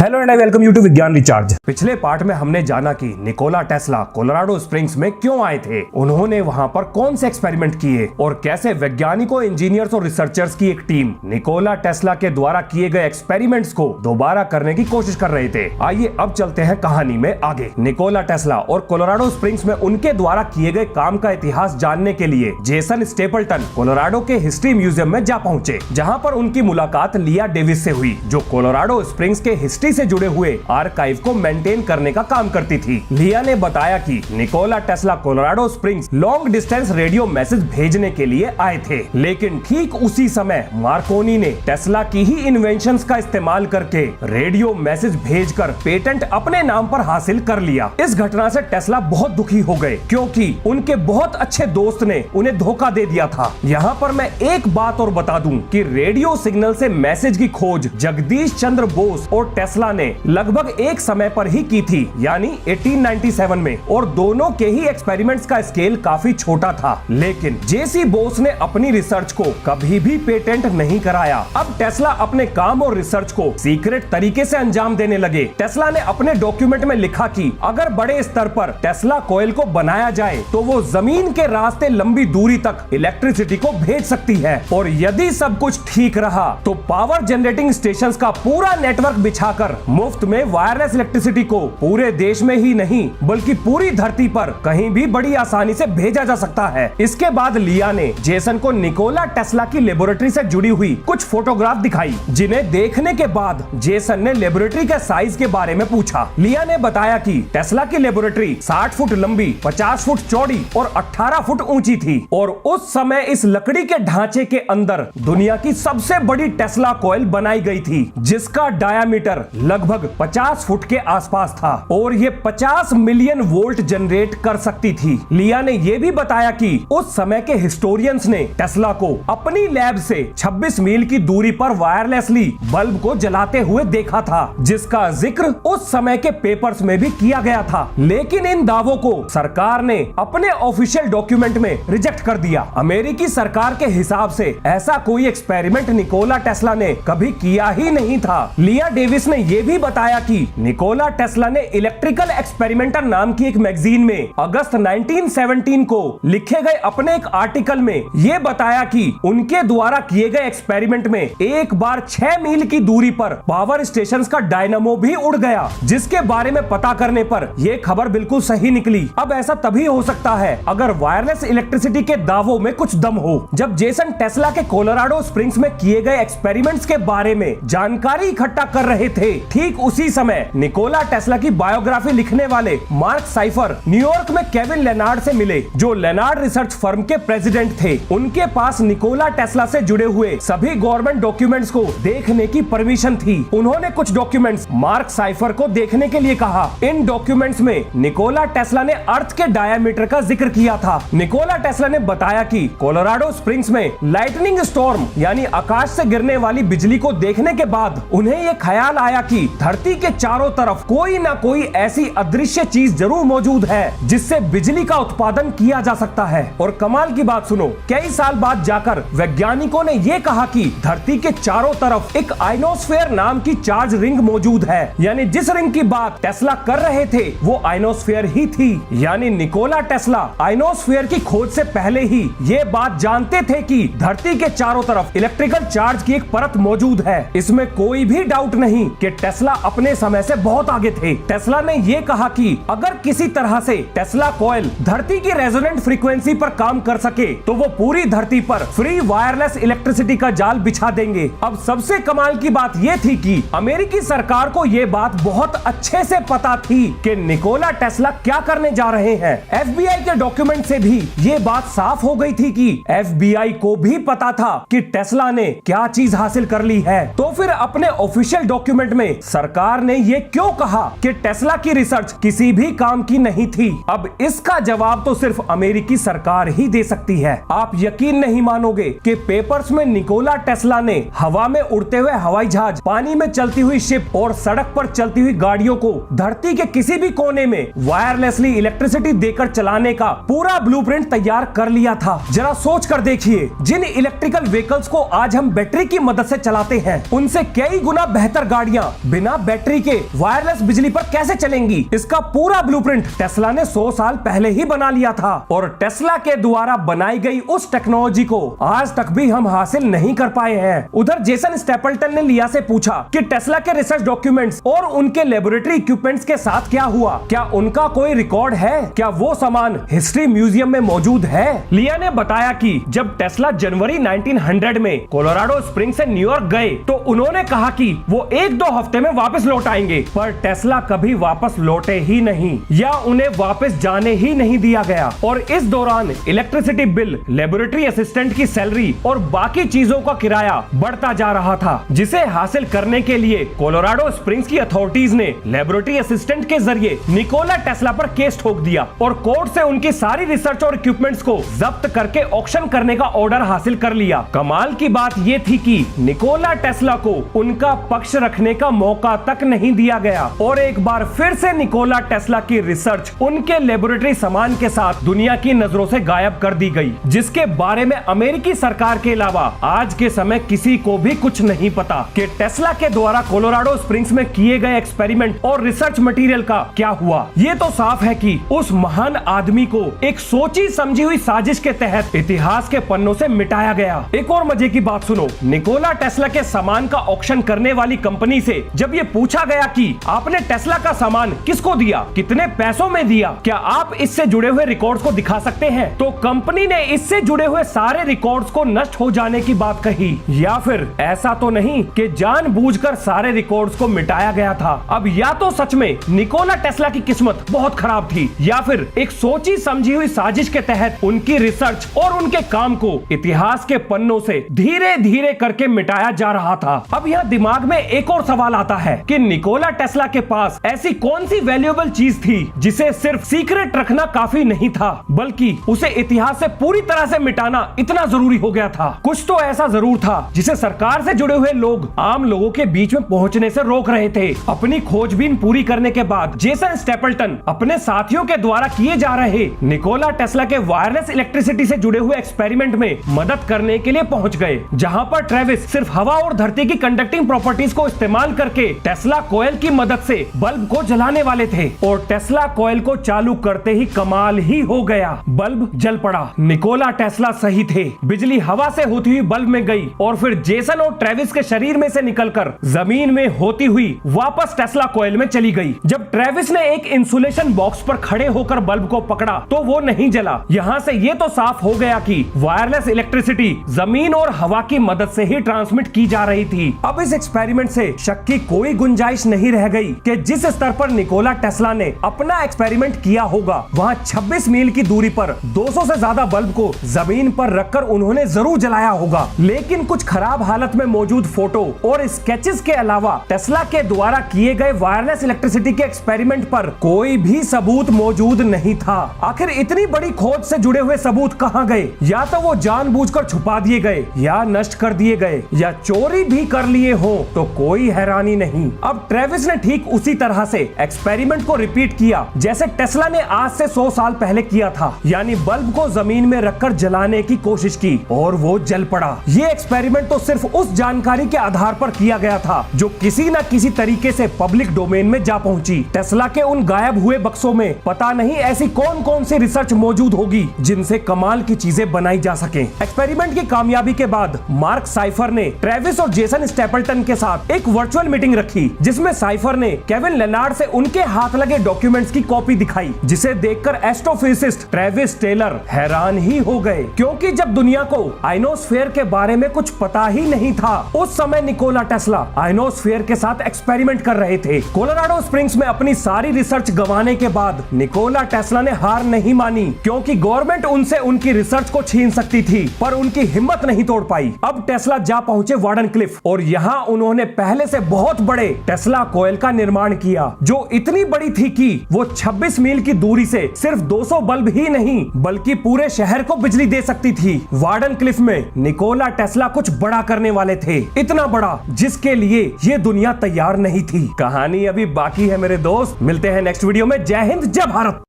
Hello and I welcome you to Vigyan recharge. पिछले part में हमने जाना कि निकोला टेस्ला कोलोराडो स्प्रिंग्स में क्यों आए थे, उन्होंने वहां पर कौन से एक्सपेरिमेंट किए और कैसे वैज्ञानिकों, इंजीनियर्स और रिसर्चर्स की एक टीम निकोला टेस्ला के द्वारा किए गए एक्सपेरिमेंट्स को दोबारा करने की कोशिश कर रहे थे। आइए अब चलते हैं कहानी में आगे। निकोला टेस्ला और कोलोराडो स्प्रिंग्स में उनके द्वारा किए गए काम का इतिहास जानने के लिए जेसन स्टेपल्टन कोलोराडो के हिस्ट्री म्यूजियम में जा पहुंचे, जहां पर उनकी मुलाकात लिया डेविस से हुई, जो कोलोराडो स्प्रिंग्स के हिस्ट्री से जुड़े हुए आर्काइव को मेंटेन करने का काम करती थी। लिया ने बताया कि Nikola Tesla Colorado springs long distance radio message भेजने के लिए आए थे, लेकिन ठीक उसी समय मार्कोनी ने टेस्ला की ही इन्वेंशंस का इस्तेमाल करके रेडियो मैसेज भेजकर पेटेंट अपने नाम पर हासिल कर लिया। इस घटना से टेस्ला बहुत दुखी हो गए, क्योंकि उनके बहुत अच्छे दोस्त ने उन्हें धोखा दे दिया था। यहाँ पर मैं एक बात और बता दूं कि रेडियो सिग्नल से मैसेज की खोज जगदीश चंद्र बोस और टेस्ला ने लगभग एक समय पर ही की थी, यानी 1897 में, और दोनों के ही एक्सपेरिमेंट्स का स्केल काफी छोटा था। लेकिन जेसी बोस ने अपनी रिसर्च को कभी भी पेटेंट नहीं कराया। अब टेस्ला अपने काम और रिसर्च को सीक्रेट तरीके से अंजाम देने लगे। टेस्ला ने अपने डॉक्यूमेंट में लिखा कि अगर बड़े स्तर पर टेस्ला कॉइल को बनाया जाए तो वो जमीन के रास्ते लंबी दूरी तक इलेक्ट्रिसिटी को भेज सकती है, और यदि सब कुछ ठीक रहा तो पावर जनरेटिंग स्टेशंस का पूरा नेटवर्क बिछाकर मुफ्त में वायरलेस इलेक्ट्रिसिटी को पूरे देश में ही नहीं बल्कि पूरी धरती पर कहीं भी बड़ी आसानी से भेजा जा सकता है। इसके बाद लिया ने जेसन को निकोला टेस्ला की लेबोरेटरी से जुड़ी हुई कुछ फोटोग्राफ दिखाई, जिन्हें देखने के बाद जेसन ने लेबोरेटरी के साइज के बारे में पूछा। लिया ने बताया कि टेस्ला की लेबोरेटरी 60 फुट लंबी, 50 फुट चौड़ी और 18 फुट ऊंची थी, और उस समय इस लकड़ी के ढांचे के अंदर दुनिया की सबसे बड़ी टेस्ला कॉइल बनाई गई थी, जिसका डायामीटर लगभग 50 फुट के आसपास था और ये 50 मिलियन वोल्ट जनरेट कर सकती थी। लिया ने यह भी बताया कि उस समय के हिस्टोरियंस ने टेस्ला को अपनी लैब से 26 मील की दूरी पर वायरलेसली बल्ब को जलाते हुए देखा था, जिसका जिक्र उस समय के पेपर्स में भी किया गया था। लेकिन इन दावों को सरकार ने अपने ऑफिशियल डॉक्यूमेंट में रिजेक्ट कर दिया। अमेरिकी सरकार के हिसाब से ऐसा कोई एक्सपेरिमेंट निकोला टेस्ला ने कभी किया ही नहीं था। लिया डेविस ने यह भी बताया कि निकोला टेस्ला ने इलेक्ट्रिकल एक्सपेरिमेंटर नाम की एक मैगजीन में अगस्त 1917 को लिखे गए अपने एक आर्टिकल में यह बताया कि उनके द्वारा किए गए एक्सपेरिमेंट में एक बार 6 मील की दूरी पर पावर स्टेशंस का डायनामो भी उड़ गया, जिसके बारे में पता करने पर यह खबर बिल्कुल सही निकली। अब ऐसा तभी हो सकता है अगर वायरलेस इलेक्ट्रिसिटी के दावों में कुछ दम हो। जब जेसन टेस्ला के कोलोराडो स्प्रिंग्स में किए गए एक्सपेरिमेंट्स के बारे में जानकारी इकट्ठा कर रहे थे, ठीक उसी समय निकोला टेस्ला की बायोग्राफी लिखने वाले मार्क साइफर न्यूयॉर्क में केविन लेनार्ड से मिले, जो लेनार्ड रिसर्च फर्म के प्रेसिडेंट थे। उनके पास निकोला टेस्ला से जुड़े हुए सभी गवर्नमेंट डॉक्यूमेंट्स को देखने की परमिशन थी। उन्होंने कुछ डॉक्यूमेंट्स मार्क साइफर को देखने के लिए कहा। इन डॉक्यूमेंट्स में निकोला टेस्ला ने अर्थ के डायमीटर का जिक्र किया था। निकोला टेस्ला ने बताया कि कोलोराडो स्प्रिंग्स में लाइटनिंग स्टॉर्म यानी आकाश से गिरने वाली बिजली को देखने के बाद उन्हें यह ख्याल आया कि धरती के चारों तरफ कोई ना कोई ऐसी अदृश्य चीज जरूर मौजूद है जिससे बिजली का उत्पादन किया जा सकता है। और कमाल की बात सुनो, कई साल बाद जाकर वैज्ञानिकों ने यह कहा कि धरती के चारों तरफ एक आइनोस्फेयर नाम की चार्ज रिंग मौजूद है, यानी जिस रिंग की बात टेस्ला कर रहे थे वो आइनोस्फेयर ही थी। यानी निकोला टेस्ला आइनोस्फेयर की खोज से पहले ही ये बात जानते थे कि धरती के चारों तरफ इलेक्ट्रिकल चार्ज की एक परत मौजूद है। इसमें कोई भी डाउट नहीं कि टेस्ला अपने समय से बहुत आगे थे। टेस्ला ने यह कहा कि अगर किसी तरह से टेस्ला कॉइल धरती की रेजोनेंट फ्रीक्वेंसी पर काम कर सके तो वो पूरी धरती पर फ्री वायरलेस इलेक्ट्रिसिटी का जाल बिछा देंगे। अब सबसे कमाल की बात यह थी कि अमेरिकी सरकार को यह बात बहुत अच्छे से पता थी कि निकोला टेस्ला क्या करने जा रहे हैं। FBI के डॉक्यूमेंट से भी ये बात साफ हो गई थी कि FBI को भी पता था कि टेस्ला ने क्या चीज हासिल कर ली है। तो फिर अपने ऑफिशियल डॉक्यूमेंट में सरकार ने ये क्यों कहा कि टेस्ला की रिसर्च किसी भी काम की नहीं थी? अब इसका जवाब तो सिर्फ अमेरिकी सरकार ही दे सकती है। आप यकीन नहीं मानोगे कि पेपर्स में निकोला टेस्ला ने हवा में उड़ते हुए हवाई जहाज, पानी में चलती हुई शिप और सड़क पर चलती हुई गाड़ियों को धरती के किसी भी कोने में वायरलेसली इलेक्ट्रिसिटी देकर चलाने का पूरा ब्लूप्रिंट तैयार कर लिया था। जरा सोच कर देखिए, जिन इलेक्ट्रिकल व्हीकल्स को आज हम बैटरी की मदद से चलाते हैं, उनसे कई गुना बेहतर गाड़ियां बिना बैटरी के वायरलेस बिजली पर कैसे चलेंगी, इसका पूरा ब्लूप्रिंट टेस्ला ने 100 साल पहले ही बना लिया था। और टेस्ला के द्वारा बनाई गई उस टेक्नोलॉजी को आज तक भी हम हासिल नहीं कर पाए हैं। उधर जेसन स्टेपल्टन ने लिया से पूछा कि टेस्ला के रिसर्च डॉक्यूमेंट्स और उनके लेबोरेटरी इक्विपमेंट्स के साथ क्या हुआ, क्या उनका कोई रिकॉर्ड है, क्या वो सामान हिस्ट्री म्यूजियम में मौजूद है। लिया ने बताया कि जब टेस्ला जनवरी 1900 में कोलोराडो स्प्रिंग से न्यूयॉर्क गए तो उन्होंने कहा कि वो 1-2 हफ्ते में वापस लौट आएंगे, पर टेस्ला कभी वापस लौटे ही नहीं या उन्हें वापस जाने ही नहीं दिया गया। और इस दौरान इलेक्ट्रिसिटी बिल, लेबोरेटरी असिस्टेंट की सैलरी और बाकी चीजों का किराया बढ़ता जा रहा था, जिसे हासिल करने के लिए कोलोराडो स्प्रिंग्स की अथॉरिटीज ने लेबोरेटरी असिस्टेंट के जरिए निकोला टेस्ला पर केस ठोक दिया और कोर्ट से उनकी सारी रिसर्च और इक्विपमेंट्स को जब्त करके ऑक्शन करने का ऑर्डर हासिल कर लिया। कमाल की बात यह थी कि निकोला टेस्ला को उनका पक्ष रखने का मौका तक नहीं दिया गया और एक बार फिर से निकोला टेस्ला की रिसर्च उनके लेबोरेटरी सामान के साथ दुनिया की नजरों से गायब कर दी गई, जिसके बारे में अमेरिकी सरकार के अलावा आज के समय किसी को भी कुछ नहीं पता कि टेस्ला के द्वारा कोलोराडो स्प्रिंग्स में किए गए एक्सपेरिमेंट और रिसर्च मटेरियल का क्या हुआ। ये तो साफ है कि उस महान आदमी को एक सोची समझी हुई साजिश के तहत इतिहास के पन्नों से मिटाया गया। एक और मजे की बात सुनो, निकोला टेस्ला के सामान का ऑक्शन करने वाली कंपनी से जब ये पूछा गया कि आपने टेस्ला का सामान किसको दिया, कितने पैसों में दिया, क्या आप इससे जुड़े हुए रिकॉर्ड्स को दिखा सकते हैं, तो कंपनी ने इससे जुड़े हुए सारे रिकॉर्ड्स को नष्ट हो जाने की बात कही। या फिर ऐसा तो नहीं कि जानबूझकर सारे रिकॉर्ड्स को मिटाया गया था। अब या तो सच में निकोला टेस्ला की किस्मत बहुत खराब थी या फिर एक सोची समझी हुई साजिश के तहत उनकी रिसर्च और उनके काम को इतिहास के पन्नों से धीरे धीरे करके मिटाया जा रहा था। अब यह दिमाग में एक और सवाल आता है कि निकोला टेस्ला के पास ऐसी कौन सी वैल्यूएबल चीज थी जिसे सिर्फ सीक्रेट रखना काफी नहीं था, बल्कि उसे इतिहास से पूरी तरह से मिटाना इतना जरूरी हो गया था। कुछ तो ऐसा जरूर था जिसे सरकार से जुड़े हुए लोग आम लोगों के बीच में पहुंचने से रोक रहे थे। अपनी खोजबीन पूरी करने के बाद जेसन स्टेपल्टन अपने साथियों के द्वारा किए जा रहे निकोला टेस्ला के वायरलेस इलेक्ट्रिसिटी से जुड़े हुए एक्सपेरिमेंट में मदद करने के लिए पहुंच गए, जहां पर ट्रेविस सिर्फ हवा और धरती की कंडक्टिंग प्रॉपर्टीज को इस्तेमाल करके टेस्ला कॉइल की मदद से बल्ब को जलाने वाले थे। और टेस्ला कॉइल को चालू करते ही कमाल ही हो गया, बल्ब जल पड़ा। निकोला टेस्ला सही थे, बिजली हवा से होती हुई बल्ब में गई और फिर जेसन और ट्रेविस के शरीर में से निकलकर जमीन में होती हुई वापस टेस्ला कॉइल में चली गई। जब ट्रेविस ने एक इंसुलेशन बॉक्स पर खड़े होकर बल्ब को पकड़ा तो वो नहीं जला। यहाँ से ये तो साफ हो गया कि वायरलेस इलेक्ट्रिसिटी जमीन और हवा की मदद से ही ट्रांसमिट की जा रही थी। अब इस एक्सपेरिमेंट से शक की कोई गुंजाइश नहीं रह गई कि जिस स्तर पर निकोला टेस्ला ने अपना एक्सपेरिमेंट किया होगा, वहाँ 26 मील की दूरी पर 200 से ज्यादा बल्ब को जमीन पर रखकर उन्होंने जरूर जलाया होगा। लेकिन कुछ खराब हालत में मौजूद फोटो और स्केचेस के अलावा टेस्ला के द्वारा किए गए वायरलेस इलेक्ट्रिसिटी के एक्सपेरिमेंट पर कोई भी सबूत मौजूद नहीं था। आखिर इतनी बड़ी खोज से जुड़े हुए सबूत कहाँ गए? या तो वो जानबूझकर छुपा दिए गए, या नष्ट कर दिए गए, या चोरी भी कर लिए हो, तो कोई हैरानी नहीं। अब ट्रेविस ने ठीक उसी तरह से एक्सपेरिमेंट को रिपीट किया जैसे टेस्ला ने आज से 100 साल पहले किया था, यानी बल्ब को जमीन में रखकर जलाने की कोशिश की और वो जल पड़ा। ये एक्सपेरिमेंट तो सिर्फ उस जानकारी के आधार पर किया गया था जो किसी न किसी तरीके से पब्लिक डोमेन में जा पहुंची। टेस्ला के उन गायब हुए बक्सों में पता नहीं ऐसी कौन कौन सी रिसर्च मौजूद होगी जिनसे कमाल की चीजें बनाई जा सके। एक्सपेरिमेंट की कामयाबी के बाद मार्क साइफर ने ट्रेविस और जेसन स्टेपल्टन के साथ एक वर्चुअल मीटिंग रखी, जिसमें साइफर ने केविन लेनार्ड से उनके हाथ लगे डॉक्यूमेंट्स की कॉपी दिखाई, जिसे देखकर एस्ट्रोफिजिसिस्ट ट्रेविस टेलर हैरान ही हो गए, क्योंकि जब दुनिया को आइनोस्फीयर के बारे में कुछ पता ही नहीं था, उस समय निकोला टेस्ला आइनोस्फीयर के साथ एक्सपेरिमेंट कर रहे थे। कोलोराडो स्प्रिंग्स में अपनी सारी रिसर्च गंवाने के बाद निकोला टेस्ला ने हार नहीं मानी, क्योंकि गवर्नमेंट उनसे उनकी रिसर्च को छीन सकती थी, पर उनकी हिम्मत नहीं तोड़ पाई। अब टेस्ला जा पहुंचे वार्डन क्लिफ और यहाँ उन्होंने पहले से बहुत बड़े टेस्ला कॉइल का निर्माण किया, जो इतनी बड़ी थी कि वो 26 मील की दूरी से सिर्फ 200 बल्ब ही नहीं बल्कि पूरे शहर को बिजली दे सकती थी। वार्डन क्लिफ में निकोला टेस्ला कुछ बड़ा करने वाले थे, इतना बड़ा जिसके लिए ये दुनिया तैयार नहीं थी। कहानी अभी बाकी है मेरे दोस्त, मिलते हैं नेक्स्ट वीडियो में। जय हिंद, जय भारत।